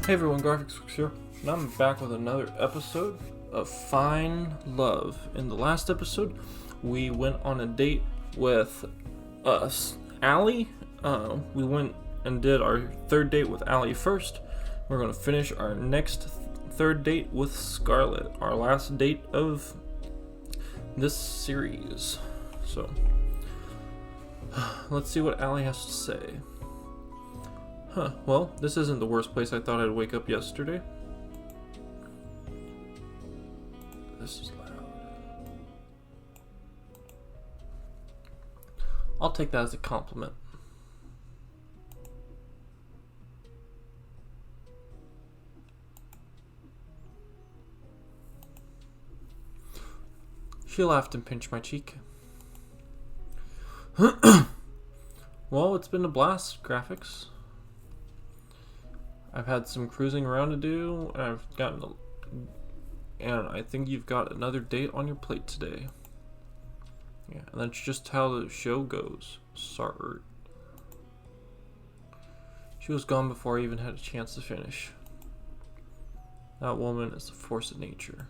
Hey everyone, Graphics Works here, and I'm back with another episode of Find Love. In the last episode, we went on a date with Allie. We went and did our third date with Allie first. We're going to finish our next third date with Scarlett, our last date of this series. So, let's see what Allie has to say. Well, this isn't the worst place I thought I'd wake up yesterday. This is loud. I'll take that as a compliment. She laughed and pinched my cheek. Well, it's been a blast, Graphics. I've had some cruising around to do, and I think you've got another date on your plate today. Yeah, and that's just how the show goes. Sorry. She was gone before I even had a chance to finish. That woman is a force of nature.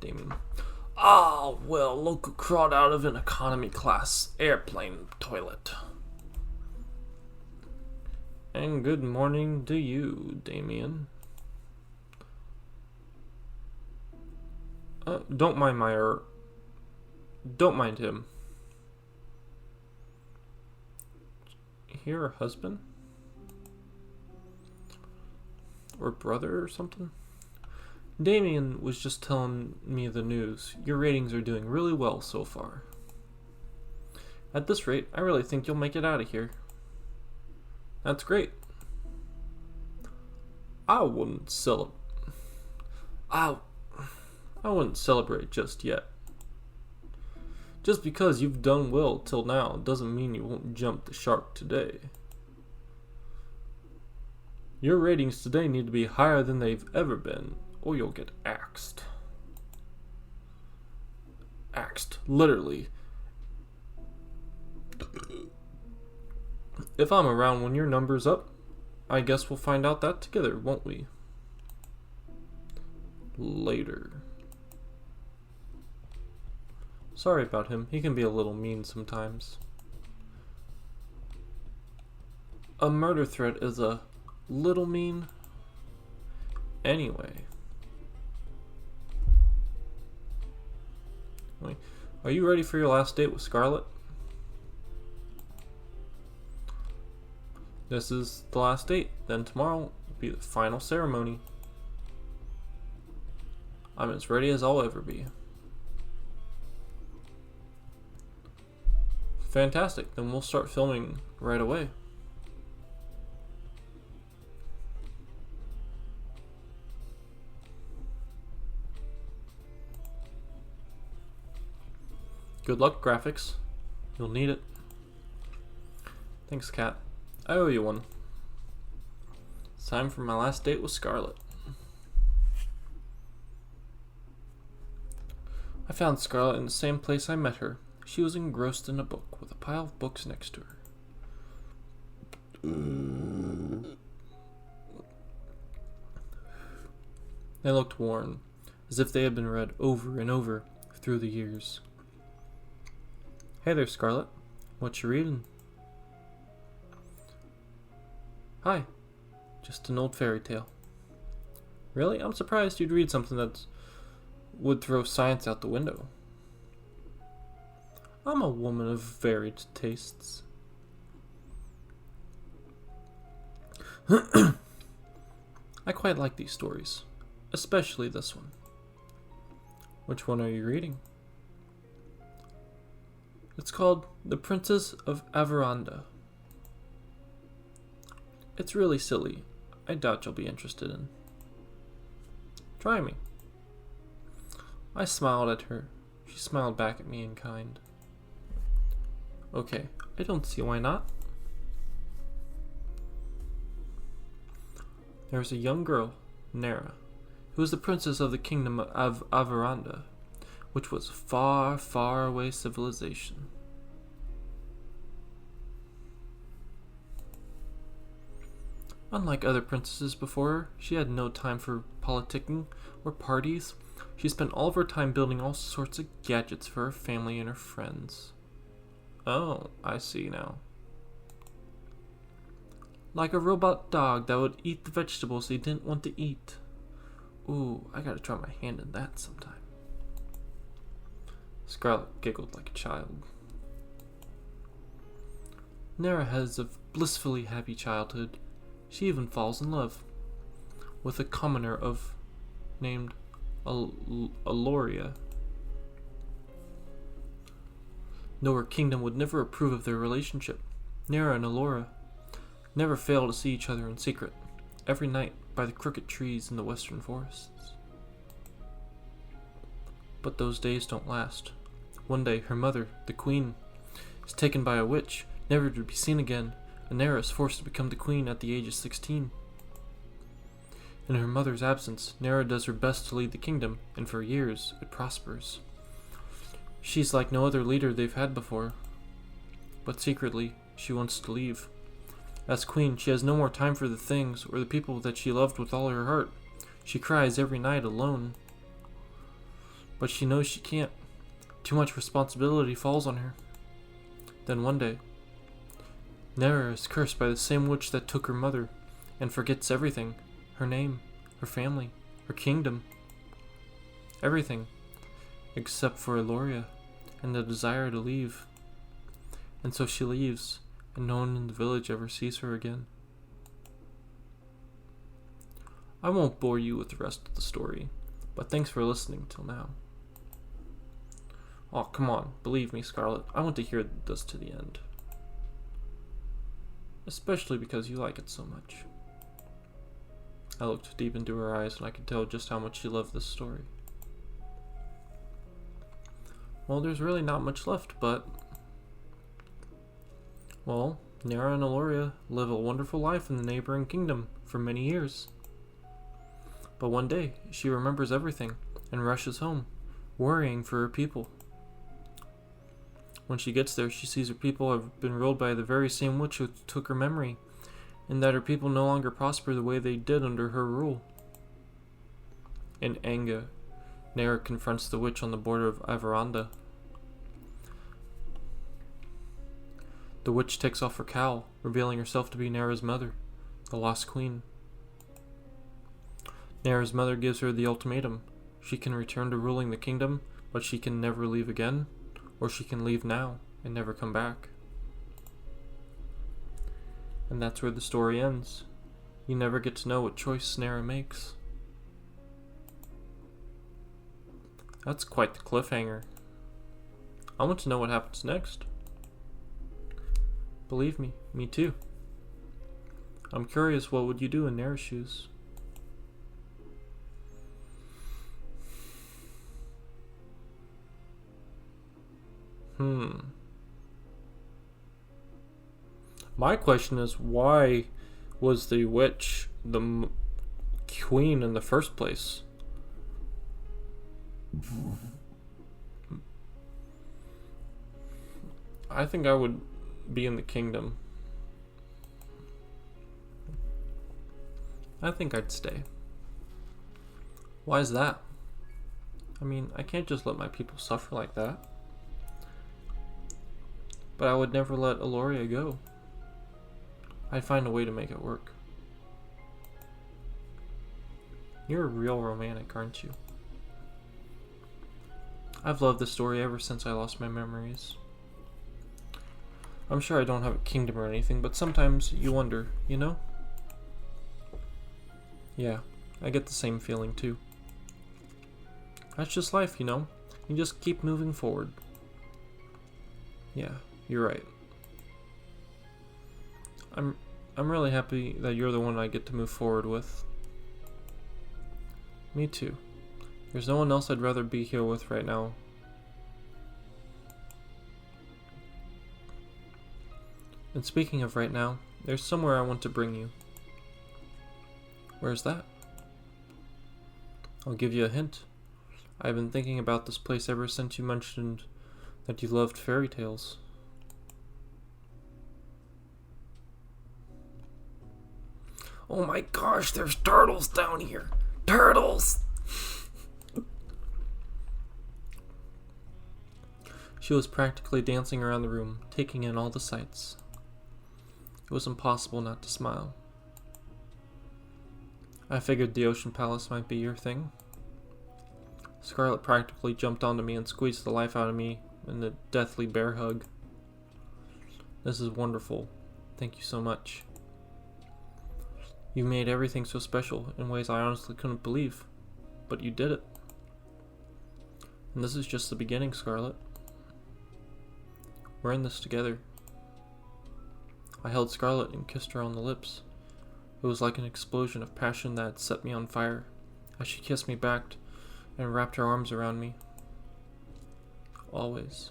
Damon. Ah, well, local crawled out of an economy class airplane toilet. And good morning to you, Damien. Don't mind him. Here, a husband? Or brother or something? Damien was just telling me the news. Your ratings are doing really well so far. At this rate, I really think you'll make it out of here. That's great. I wouldn't celebrate just yet. Just because you've done well till now doesn't mean you won't jump the shark today. Your ratings today need to be higher than they've ever been, or you'll get axed. Axed, literally. If I'm around when your number's up, I guess we'll find out that together, won't we? Later. Sorry about him. He can be a little mean sometimes. A murder threat is a little mean. Anyway. Wait, are you ready for your last date with Scarlett? This is the last date, then tomorrow will be the final ceremony. I'm as ready as I'll ever be. Fantastic, then we'll start filming right away. Good luck, Graphics. You'll need it. Thanks, Kat. I owe you one. It's time for my last date with Scarlett. I found Scarlett in the same place I met her. She was engrossed in a book with a pile of books next to her. They looked worn, as if they had been read over and over through the years. Hey there, Scarlett. What you reading? Hi. Just an old fairy tale. Really? I'm surprised you'd read something that would throw science out the window. I'm a woman of varied tastes. I quite like these stories, especially this one. Which one are you reading? It's called The Princess of Averanda. It's really silly. I doubt you'll be interested in. Try me. I smiled at her. She smiled back at me in kind. Okay, I don't see why not. There was a young girl, Nera, who was the princess of the kingdom of Averanda, which was far, far away civilization. Unlike other princesses before her, she had no time for politicking or parties. She spent all of her time building all sorts of gadgets for her family and her friends. Oh, I see now. Like a robot dog that would eat the vegetables they didn't want to eat. Ooh, I gotta try my hand in that sometime. Scarlet giggled like a child. Nera has a blissfully happy childhood. She even falls in love with a commoner named Aloria. Though her kingdom would never approve of their relationship, Nera and Alora never fail to see each other in secret, every night by the crooked trees in the western forests. But those days don't last. One day, her mother, the queen, is taken by a witch, never to be seen again, and Nera is forced to become the queen at the age of 16. In her mother's absence, Nera does her best to lead the kingdom, and for years, it prospers. She's like no other leader they've had before, but secretly, she wants to leave. As queen, she has no more time for the things or the people that she loved with all her heart. She cries every night alone. But she knows she can't. Too much responsibility falls on her. Then one day, Nera is cursed by the same witch that took her mother, and forgets everything. Her name, her family, her kingdom. Everything, except for Aloria, and the desire to leave. And so she leaves, and no one in the village ever sees her again. I won't bore you with the rest of the story, but thanks for listening till now. Oh, come on, believe me, Scarlet, I want to hear this to the end. Especially because you like it so much. I looked deep into her eyes and I could tell just how much she loved this story. Well, there's really not much left, but... well, Nera and Aloria live a wonderful life in the neighboring kingdom for many years. But one day, she remembers everything and rushes home, worrying for her people. When she gets there, she sees her people have been ruled by the very same witch who took her memory, and that her people no longer prosper the way they did under her rule. In anger, Nera confronts the witch on the border of Averanda. The witch takes off her cowl, revealing herself to be Nera's mother, the Lost Queen. Nera's mother gives her the ultimatum. She can return to ruling the kingdom, but she can never leave again, or she can leave now and never come back. And that's where the story ends. You never get to know what choice Nera makes. That's quite the cliffhanger. I want to know what happens next. Believe me, me too. I'm curious, what would you do in Nera's shoes? My question is, why was the witch the queen in the first place? I think I would be in the kingdom. I think I'd stay. Why is that? I mean, I can't just let my people suffer like that. But I would never let Aloria go. I'd find a way to make it work. You're a real romantic, aren't you? I've loved this story ever since I lost my memories. I'm sure I don't have a kingdom or anything, but sometimes you wonder, you know? Yeah, I get the same feeling too. That's just life, you know? You just keep moving forward. Yeah, you're right. I'm really happy that you're the one I get to move forward with. Me too. There's no one else I'd rather be here with right now. And speaking of right now, there's somewhere I want to bring you. Where's that? I'll give you a hint. I've been thinking about this place ever since you mentioned that you loved fairy tales. Oh my gosh, there's turtles down here. Turtles! She was practically dancing around the room, taking in all the sights. It was impossible not to smile. I figured the Ocean Palace might be your thing. Scarlet practically jumped onto me and squeezed the life out of me in a deathly bear hug. This is wonderful. Thank you so much. You made everything so special in ways I honestly couldn't believe, but you did it. And this is just the beginning, Scarlet. We're in this together. I held Scarlet and kissed her on the lips. It was like an explosion of passion that had set me on fire, as she kissed me back and wrapped her arms around me. Always.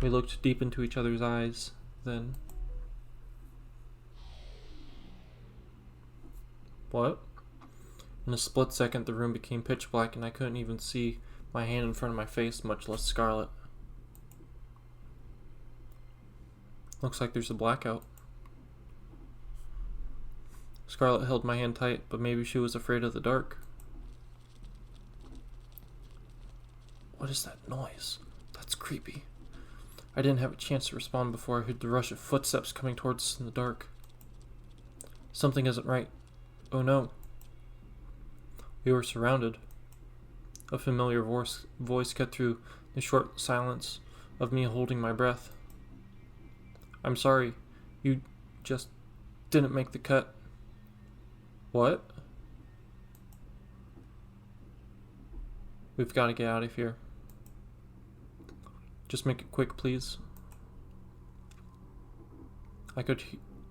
We looked deep into each other's eyes, then... What? In a split second, the room became pitch black and I couldn't even see my hand in front of my face, much less Scarlet. Looks like there's a blackout. Scarlet held my hand tight, but maybe she was afraid of the dark. What is that noise? That's creepy. I didn't have a chance to respond before I heard the rush of footsteps coming towards us in the dark. Something isn't right. Oh no. We were surrounded. A familiar voice cut through the short silence of me holding my breath. I'm sorry, you just didn't make the cut. What? We've got to get out of here. Just make it quick, please. I could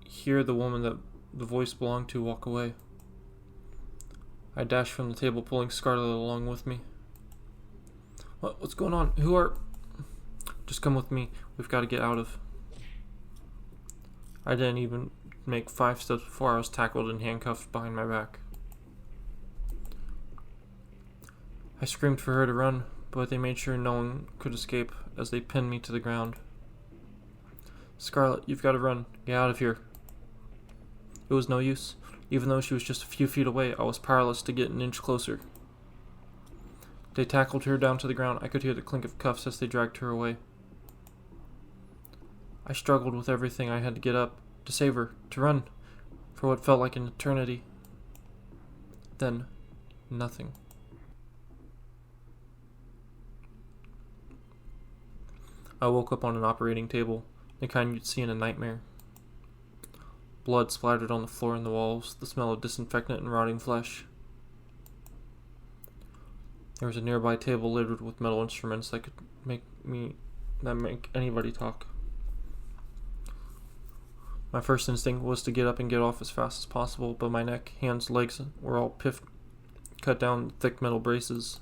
hear the woman that the voice belonged to walk away. I dashed from the table, pulling Scarlet along with me. What's going on? Who are... Just come with me. We've got to get out of... I didn't even make 5 steps before I was tackled and handcuffed behind my back. I screamed for her to run, but they made sure no one could escape as they pinned me to the ground. Scarlet, you've got to run. Get out of here. It was no use. Even though she was just a few feet away, I was powerless to get an inch closer. They tackled her down to the ground. I could hear the clink of cuffs as they dragged her away. I struggled with everything I had to get up, to save her, to run, for what felt like an eternity. Then, nothing. I woke up on an operating table, the kind you'd see in a nightmare. Blood splattered on the floor and the walls, the smell of disinfectant and rotting flesh. There was a nearby table littered with metal instruments that could make anybody talk. My first instinct was to get up and get off as fast as possible, but my neck, hands, legs were all cut down with thick metal braces.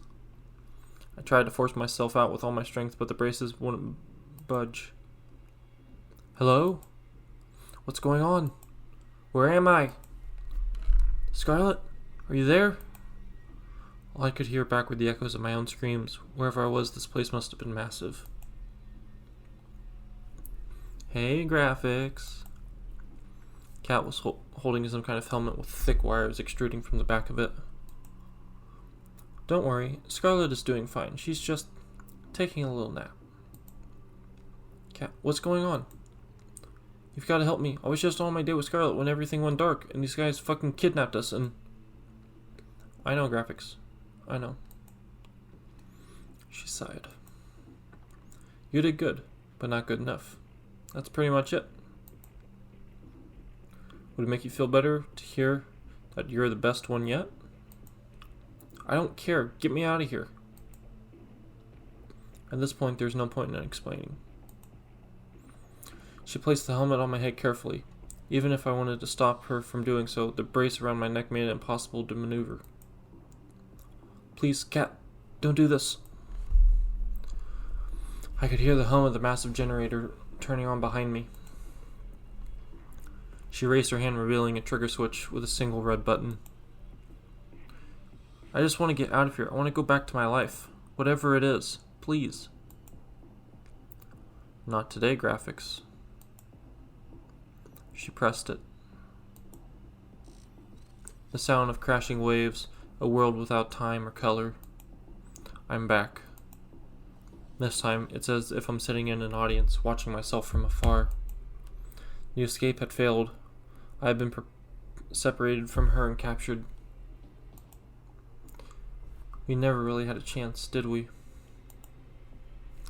I tried to force myself out with all my strength, but the braces wouldn't budge. Hello? What's going on? Where am I? Scarlet? Are you there? All I could hear back were the echoes of my own screams. Wherever I was, this place must have been massive. Hey, graphics. Cat was holding some kind of helmet with thick wires extruding from the back of it. Don't worry, Scarlet is doing fine. She's just taking a little nap. Cat, what's going on? You've got to help me. I was just on my date with Scarlet when everything went dark, and these guys fucking kidnapped us, and... I know, graphics. I know. She sighed. You did good, but not good enough. That's pretty much it. Would it make you feel better to hear that you're the best one yet? I don't care. Get me out of here. At this point, there's no point in explaining. She placed the helmet on my head carefully. Even if I wanted to stop her from doing so, the brace around my neck made it impossible to maneuver. Please, Cat, don't do this. I could hear the hum of the massive generator turning on behind me. She raised her hand, revealing a trigger switch with a single red button. I just want to get out of here. I want to go back to my life. Whatever it is. Please. Not today, graphics. She pressed it. The sound of crashing waves, a world without time or color. I'm back. This time, it's as if I'm sitting in an audience, watching myself from afar. The escape had failed. I had been separated from her and captured. We never really had a chance, did we?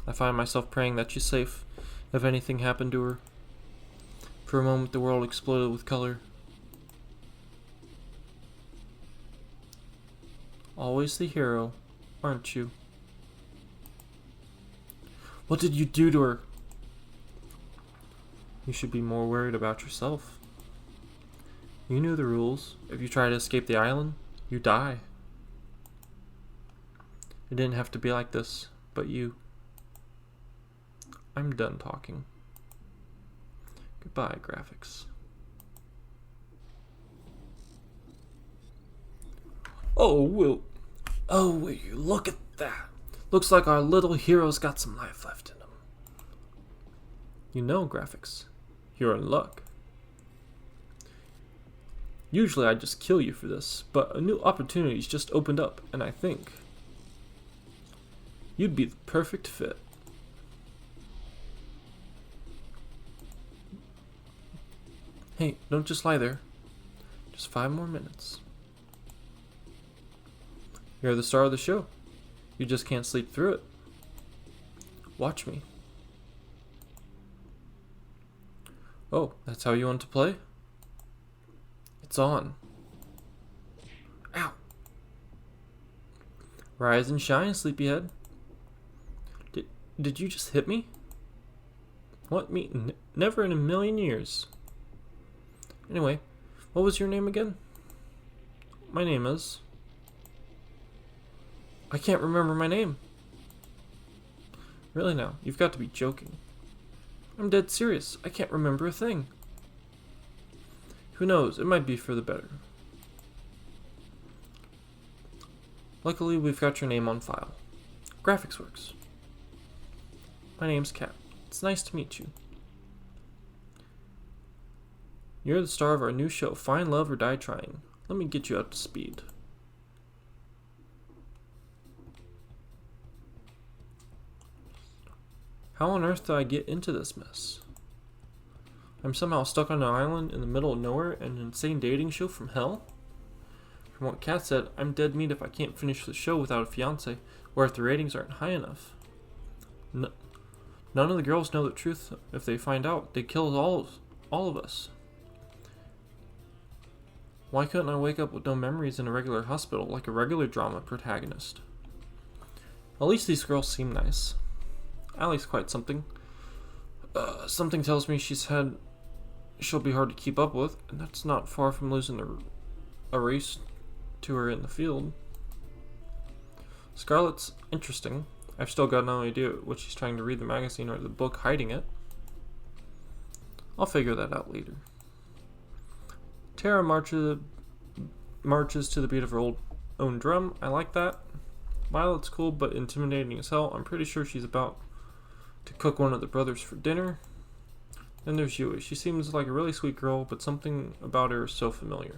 I find myself praying that she's safe, if anything happened to her. For a moment, the world exploded with color. Always the hero, aren't you? What did you do to her? You should be more worried about yourself. You knew the rules. If you try to escape the island, you die. It didn't have to be like this, but you. I'm done talking. Goodbye, graphics. Will you look at that? Looks like our little hero's got some life left in him. You know, graphics, you're in luck. Usually I'd just kill you for this, but a new opportunity's just opened up, and I think you'd be the perfect fit. Hey, don't just lie there. Just 5 more minutes. You're the star of the show. You just can't sleep through it. Watch me. Oh, that's how you want to play? It's on. Ow. Rise and shine, sleepyhead. Did you just hit me? What? Me? Never in a million years. Anyway, what was your name again? My name is... I can't remember my name. Really now, you've got to be joking. I'm dead serious. I can't remember a thing. Who knows? It might be for the better. Luckily, we've got your name on file. Graphics Works. My name's Kat. It's nice to meet you. You're the star of our new show, Find Love or Die Trying. Let me get you up to speed. How on earth did I get into this mess? I'm somehow stuck on an island in the middle of nowhere and an insane dating show from hell? From what Kat said, I'm dead meat if I can't finish the show without a fiance, or if the ratings aren't high enough. None of the girls know the truth. If they find out, they kill all of us. Why couldn't I wake up with no memories in a regular hospital like a regular drama protagonist? At least these girls seem nice. Allie's quite something. Something tells me she'll be hard to keep up with, and that's not far from losing a race to her in the field. Scarlett's interesting. I've still got no idea what she's trying to read the magazine or the book hiding it. I'll figure that out later. Tara marches to the beat of her own drum. I like that. Violet's cool but intimidating as hell. I'm pretty sure she's about to cook one of the brothers for dinner. Then there's Yui. She seems like a really sweet girl, but something about her is so familiar.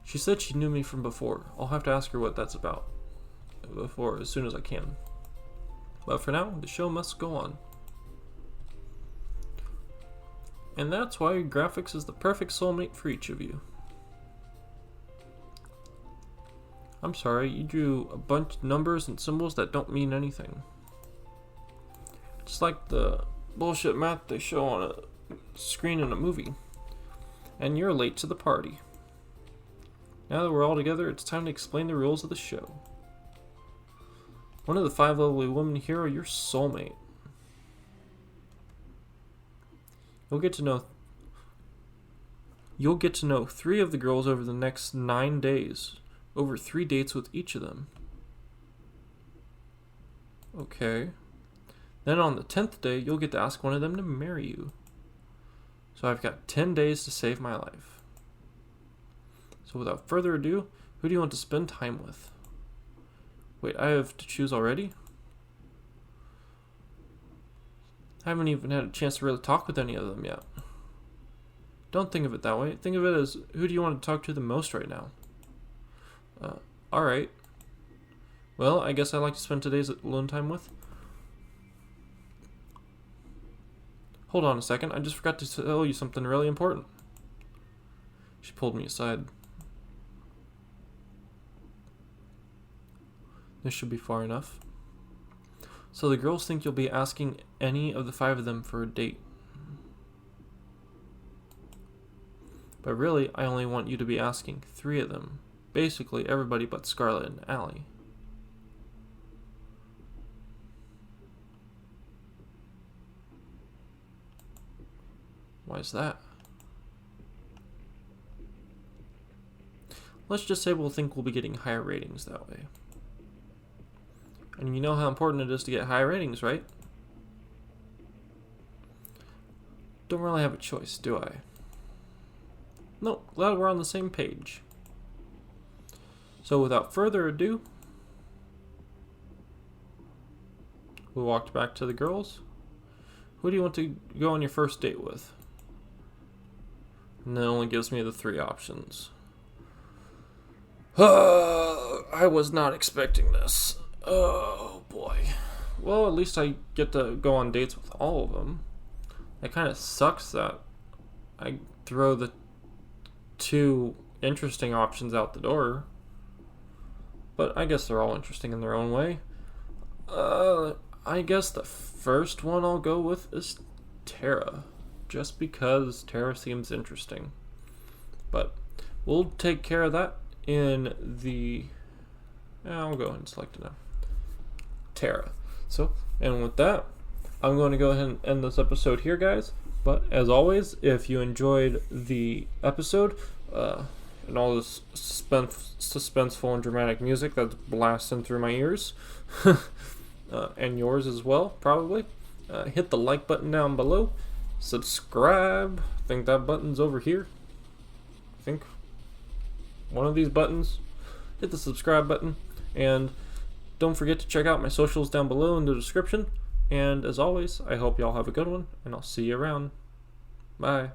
She said she knew me from before. I'll have to ask her what that's about as soon as I can. But for now, the show must go on. And that's why graphics is the perfect soulmate for each of you. I'm sorry, you drew a bunch of numbers and symbols that don't mean anything. It's like the bullshit math they show on a screen in a movie. And you're late to the party. Now that we're all together, it's time to explain the rules of the show. One of the 5 lovely women here are your soulmate. You'll get to know 3 of the girls over the next 9 days, over 3 dates with each of them. Okay. Then on the 10th day, you'll get to ask one of them to marry you. So I've got 10 days to save my life. So without further ado, who do you want to spend time with? Wait, I have to choose already? I haven't even had a chance to really talk with any of them yet. Don't think of it that way. Think of it as, who do you want to talk to the most right now? Alright. Well, I guess I like to spend today's alone time with. Hold on a second, I just forgot to tell you something really important. She pulled me aside. This should be far enough. So the girls think you'll be asking any of the 5 of them for a date. But really, I only want you to be asking 3 of them. Basically, everybody but Scarlett and Allie. Why is that? Let's just say we'll think we'll be getting higher ratings that way. And you know how important it is to get high ratings, right? Don't really have a choice, do I? No, glad we're on the same page. So without further ado, we walked back to the girls. Who do you want to go on your first date with? And that only gives me the 3 options. I was not expecting this. Oh boy. Well, at least I get to go on dates with all of them. It kind of sucks that I throw the 2 interesting options out the door. But I guess they're all interesting in their own way. I guess the first one I'll go with is Tara. Just because Tara seems interesting. But we'll take care of that in the... I'll go ahead and select it now. Tara. So, and with that, I'm going to go ahead and end this episode here, guys. But as always, if you enjoyed the episode, and all this suspenseful and dramatic music that's blasting through my ears, and yours as well, probably, hit the like button down below. Subscribe. I think that button's over here. I think one of these buttons. Hit the subscribe button. And don't forget to check out my socials down below in the description. And as always, I hope y'all have a good one. And I'll see you around. Bye.